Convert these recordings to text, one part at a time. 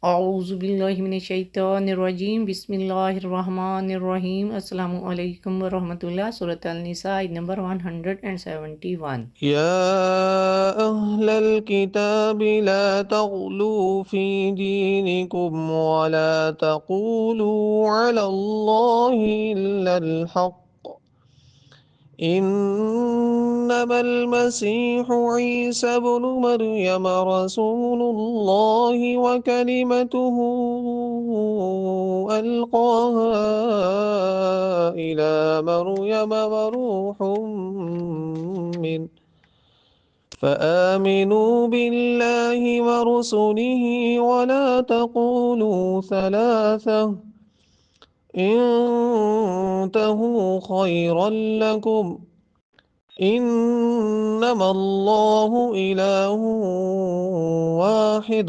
اعوذ باللہ من الشیطان الرجیم بسم اللہ الرحمن الرحیم السلام علیکم ورحمۃ اللہ۔ سورۃ النساء نمبر 171۔ يا أهل الكتاب لا تغلوا في دينكم ولا تقولوا على الله إلا الحق إنما المسيح عيسى بن مريم رسول الله وكلمته ألقاها إلى مريم وروح منه فآمنوا بالله ورسله ولا تقولوا ثلاثة انتهوا خيرا لكم إنما الله إله واحد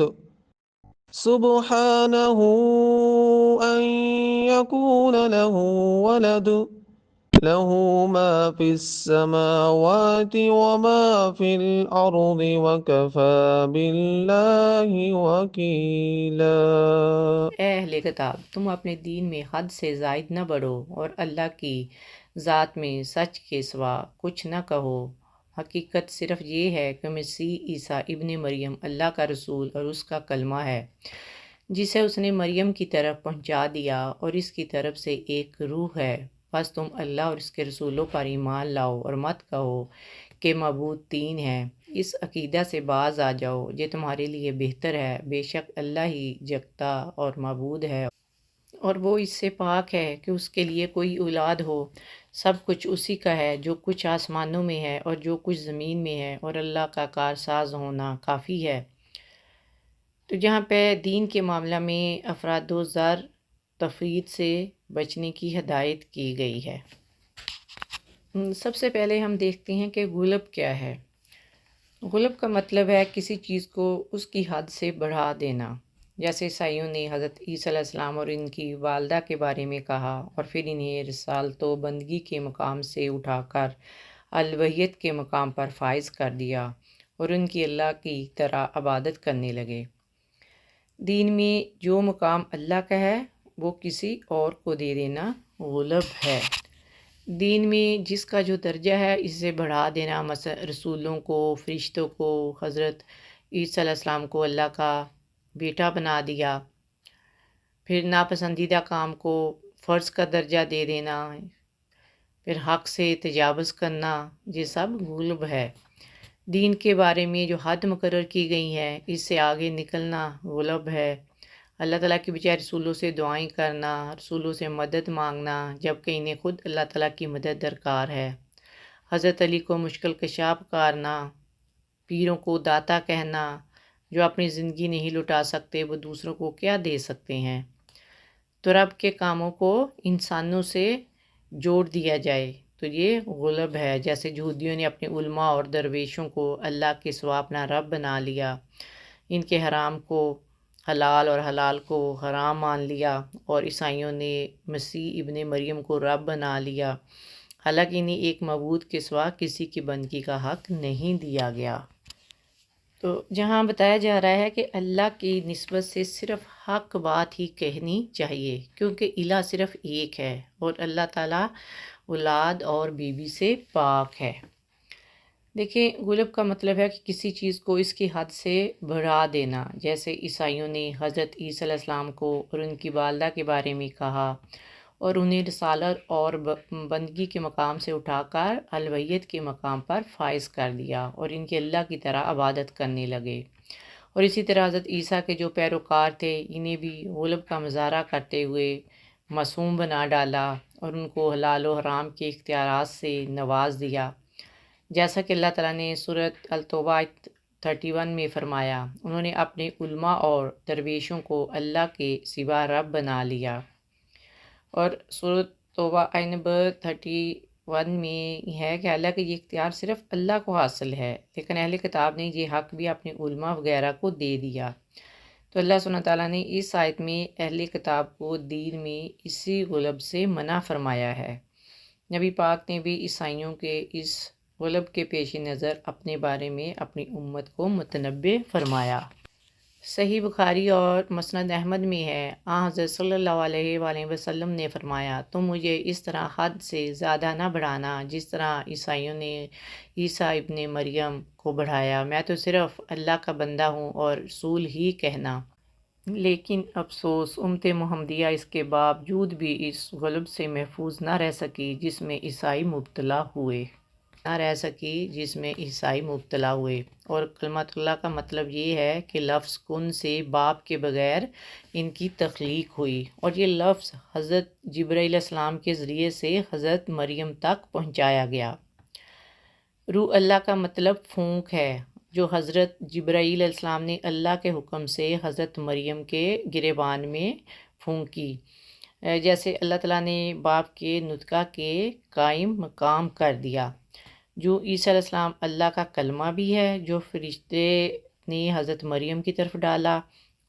سبحانه أن يكون له ولد له ما في السماوات وما في الأرض وكفى بالله وكيلا۔ اے اہل کتاب، تم اپنے دین میں حد سے زائد نہ بڑھو اور اللہ کی ذات میں سچ کے سوا کچھ نہ کہو۔ حقیقت صرف یہ ہے کہ مسیح عیسیٰ ابن مریم اللہ کا رسول اور اس کا کلمہ ہے جسے اس نے مریم کی طرف پہنچا دیا، اور اس کی طرف سے ایک روح ہے۔ بس تم اللہ اور اس کے رسولوں پر ایمان لاؤ اور مت کہو کہ معبود تین ہیں۔ اس عقیدہ سے باز آ جاؤ، یہ تمہارے لیے بہتر ہے۔ بے شک اللہ ہی یکتا اور معبود ہے، اور وہ اس سے پاک ہے کہ اس کے لیے کوئی اولاد ہو۔ سب کچھ اسی کا ہے، جو کچھ آسمانوں میں ہے اور جو کچھ زمین میں ہے، اور اللہ کا کارساز ہونا کافی ہے۔ تو جہاں پہ دین کے معاملہ میں افراد و زر تفرید سے بچنے کی ہدایت کی گئی ہے۔ سب سے پہلے ہم دیکھتے ہیں کہ غلب کیا ہے۔ غلب کا مطلب ہے کسی چیز کو اس کی حد سے بڑھا دینا، جیسے عیسائیوں نے حضرت عیسیٰ علیہ السلام اور ان کی والدہ کے بارے میں کہا، اور پھر انہیں رسالت و بندگی کے مقام سے اٹھا کر الوہیت کے مقام پر فائز کر دیا، اور ان کی اللہ کی طرح عبادت کرنے لگے۔ دین میں جو مقام اللہ کا ہے وہ کسی اور کو دے دینا غلب ہے۔ دین میں جس کا جو درجہ ہے اسے بڑھا دینا، مثلا رسولوں کو، فرشتوں کو، حضرت عیسیٰ علیہ السلام کو اللہ کا بیٹا بنا دیا، پھر ناپسندیدہ کام کو فرض کا درجہ دے دینا، پھر حق سے تجاوز کرنا، یہ سب غلب ہے۔ دین کے بارے میں جو حد مقرر کی گئی ہے اس سے آگے نکلنا غلب ہے۔ اللہ تعالیٰ کے بجائے رسولوں سے دعائیں کرنا، رسولوں سے مدد مانگنا جبکہ انہیں خود اللہ تعالیٰ کی مدد درکار ہے۔ حضرت علی کو مشکل کشا پکارنا، پیروں کو داتا کہنا، جو اپنی زندگی نہیں لٹا سکتے وہ دوسروں کو کیا دے سکتے ہیں۔ تو رب کے کاموں کو انسانوں سے جوڑ دیا جائے تو یہ غلب ہے۔ جیسے یہودیوں نے اپنے علماء اور درویشوں کو اللہ کے سوا اپنا رب بنا لیا، ان کے حرام کو حلال اور حلال کو حرام مان لیا، اور عیسائیوں نے مسیح ابن مریم کو رب بنا لیا، حالانکہ انہیں ایک معبود کے سوا کسی کی بندگی کا حق نہیں دیا گیا۔ تو جہاں بتایا جا رہا ہے کہ اللہ کی نسبت سے صرف حق بات ہی کہنی چاہیے، کیونکہ الہ صرف ایک ہے، اور اللہ تعالیٰ اولاد اور بیوی سے پاک ہے۔ دیکھیں، غلب کا مطلب ہے کہ کسی چیز کو اس کی حد سے بڑھا دینا، جیسے عیسائیوں نے حضرت عیسیٰ علیہ السلام کو اور ان کی والدہ کے بارے میں کہا، اور انہیں رسالت اور بندگی کے مقام سے اٹھا کر الوہیت کے مقام پر فائز کر دیا، اور ان کے اللہ کی طرح عبادت کرنے لگے۔ اور اسی طرح حضرت عیسیٰ کے جو پیروکار تھے انہیں بھی غلب کا مظاہرہ کرتے ہوئے معصوم بنا ڈالا، اور ان کو حلال و حرام کے اختیارات سے نواز دیا، جیسا کہ اللہ تعالیٰ نے سورۃ التوبہ 31 میں فرمایا، انہوں نے اپنے علماء اور درویشوں کو اللہ کے سوا رب بنا لیا۔ اور سورۃ توبہ نمبر 31 میں ہے کہ اللہ کے یہ اختیار صرف اللہ کو حاصل ہے، لیکن اہل کتاب نے یہ حق بھی اپنے علماء وغیرہ کو دے دیا۔ تو اللہ سبحانہ تعالیٰ نے اس آیت میں اہل کتاب کو دین میں اسی غلب سے منع فرمایا ہے۔ نبی پاک نے بھی عیسائیوں کے اس غلب کے پیش نظر اپنے بارے میں اپنی امت کو متنبہ فرمایا۔ صحیح بخاری اور مسند احمد میں ہے، حضرت صلی اللہ علیہ وآلہ وسلم نے فرمایا، تم مجھے اس طرح حد سے زیادہ نہ بڑھانا جس طرح عیسائیوں نے عیسیٰ ابن مریم کو بڑھایا، میں تو صرف اللہ کا بندہ ہوں اور رسول ہی کہنا۔ لیکن افسوس امت محمدیہ اس کے باوجود بھی اس غلب سے محفوظ نہ رہ سکی جس میں عیسائی مبتلا ہوئے۔ اور کلمۃ اللہ کا مطلب یہ ہے کہ لفظ کن سے باپ کے بغیر ان کی تخلیق ہوئی، اور یہ لفظ حضرت جبرائیل علیہ السلام کے ذریعے سے حضرت مریم تک پہنچایا گیا۔ روح اللہ کا مطلب پھونک ہے جو حضرت جبرائیل علیہ السلام نے اللہ کے حکم سے حضرت مریم کے گریبان میں پھونکی، جیسے اللہ تعالیٰ نے باپ کے نطقہ کے قائم مقام کر دیا۔ جو عیسیٰ علیہ السلام اللہ کا کلمہ بھی ہے جو فرشتے نے حضرت مریم کی طرف ڈالا،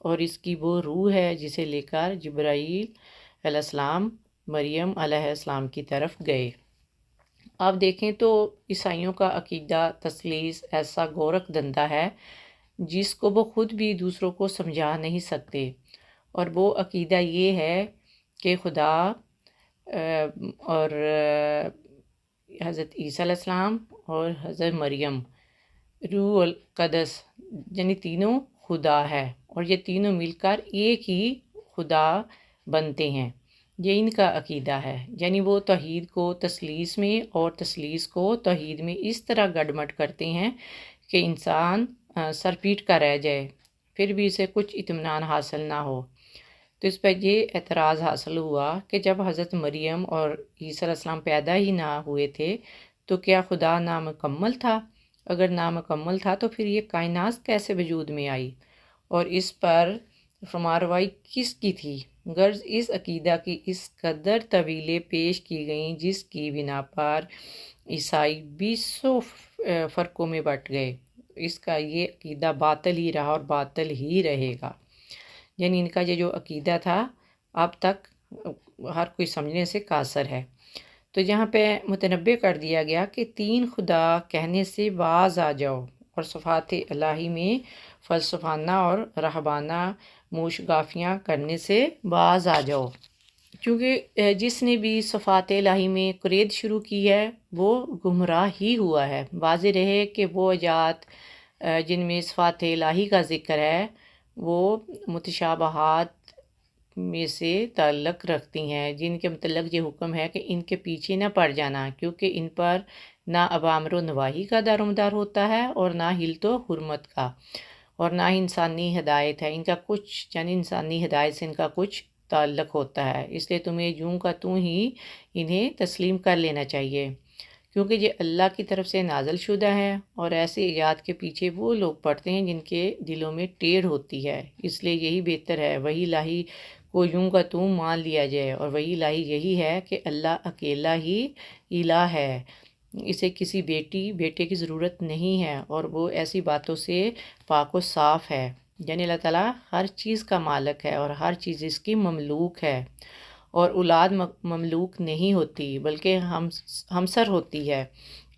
اور اس کی وہ روح ہے جسے لے کر جبرائیل علیہ السلام مریم علیہ السلام کی طرف گئے۔ آپ دیکھیں تو عیسائیوں کا عقیدہ تثلیث ایسا گورکھ دھندا ہے جس کو وہ خود بھی دوسروں کو سمجھا نہیں سکتے، اور وہ عقیدہ یہ ہے کہ خدا اور حضرت عیسیٰ علیہ السلام اور حضرت مریم روح القدس یعنی تینوں خدا ہے، اور یہ تینوں مل کر ایک ہی خدا بنتے ہیں۔ یہ ان کا عقیدہ ہے، یعنی وہ توحید کو تثلیث میں اور تثلیث کو توحید میں اس طرح گڈمڈ کرتے ہیں کہ انسان سر پیٹ کا رہ جائے پھر بھی اسے کچھ اطمینان حاصل نہ ہو۔ تو اس پر یہ اعتراض حاصل ہوا کہ جب حضرت مریم اور عیسیٰ علیہ السلام پیدا ہی نہ ہوئے تھے تو کیا خدا نامکمل تھا؟ اگر نامکمل تھا تو پھر یہ کائنات کیسے وجود میں آئی؟ اور اس پر فرمانروائی کس کی تھی؟ غرض اس عقیدہ کی اس قدر طویلیں پیش کی گئیں جس کی بنا پر عیسائی 200 فرقوں میں بٹ گئے۔ اس کا یہ عقیدہ باطل ہی رہا اور باطل ہی رہے گا، یعنی ان کا یہ جو عقیدہ تھا اب تک ہر کوئی سمجھنے سے قاصر ہے۔ تو یہاں پہ متنبع کر دیا گیا کہ تین خدا کہنے سے باز آ جاؤ، اور صفات الہی میں فلسفانہ اور رہبانہ موشگافیاں کرنے سے باز آ جاؤ، کیونکہ جس نے بھی صفات الہی میں قرید شروع کی ہے وہ گمراہ ہی ہوا ہے۔ واضح رہے کہ وہ آیات جن میں صفات الہی کا ذکر ہے وہ متشابہات میں سے تعلق رکھتی ہیں، جن کے متعلق یہ حکم ہے کہ ان کے پیچھے نہ پڑ جانا، کیونکہ ان پر نہ اوامر و نواہی کا دار و مدار ہوتا ہے اور نہ حلت و حرمت کا، اور نہ ہی انسانی ہدایت ہے، ان کا کچھ یعنی انسانی ہدایت سے ان کا کچھ تعلق ہوتا ہے۔ اس لیے تمہیں یوں کا توں ہی انہیں تسلیم کر لینا چاہیے، کیونکہ یہ اللہ کی طرف سے نازل شدہ ہے، اور ایسے ایجاد کے پیچھے وہ لوگ پڑتے ہیں جن کے دلوں میں ٹیڑھ ہوتی ہے۔ اس لیے یہی بہتر ہے وہی الہی کو یوں کا توں مان لیا جائے، اور وہی الہی یہی ہے کہ اللہ اکیلا ہی الہ ہے، اسے کسی بیٹے کی ضرورت نہیں ہے، اور وہ ایسی باتوں سے پاک و صاف ہے، یعنی اللہ تعالیٰ ہر چیز کا مالک ہے اور ہر چیز اس کی مملوک ہے، اور اولاد مملوک نہیں ہوتی بلکہ ہمسر ہوتی ہے۔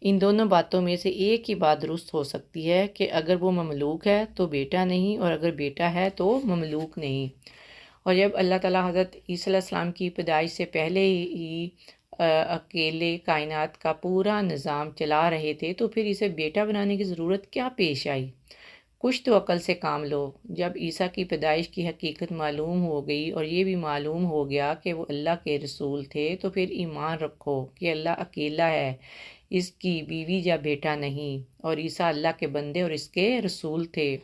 ان دونوں باتوں میں سے ایک ہی بات درست ہو سکتی ہے کہ اگر وہ مملوک ہے تو بیٹا نہیں، اور اگر بیٹا ہے تو مملوک نہیں۔ اور جب اللہ تعالیٰ حضرت عیسیٰ علیہ السلام کی پیدائش سے پہلے ہی اکیلے کائنات کا پورا نظام چلا رہے تھے تو پھر اسے بیٹا بنانے کی ضرورت کیا پیش آئی؟ کچھ تو عقل سے کام لو۔ جب عیسیٰ کی پیدائش کی حقیقت معلوم ہو گئی اور یہ بھی معلوم ہو گیا کہ وہ اللہ کے رسول تھے تو پھر ایمان رکھو کہ اللہ اکیلا ہے، اس کی بیوی یا بیٹا نہیں، اور عیسیٰ اللہ کے بندے اور اس کے رسول تھے۔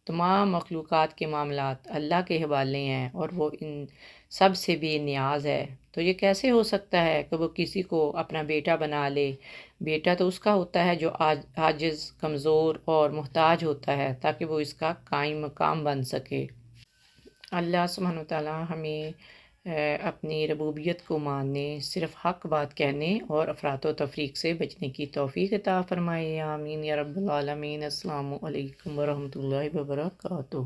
تمام مخلوقات کے معاملات اللہ کے حوالے ہیں اور وہ ان سب سے بے نیاز ہے۔ تو یہ کیسے ہو سکتا ہے کہ وہ کسی کو اپنا بیٹا بنا لے؟ بیٹا تو اس کا ہوتا ہے جو عاجز، کمزور اور محتاج ہوتا ہے، تاکہ وہ اس کا قائم مقام بن سکے۔ اللہ سبحانہ وتعالیٰ ہمیں اپنی ربوبیت کو ماننے، صرف حق بات کہنے اور افراط و تفریق سے بچنے کی توفیق عطا فرمائے۔ آمین یا رب العالمین۔ السلام علیکم ورحمۃ اللہ وبرکاتہ۔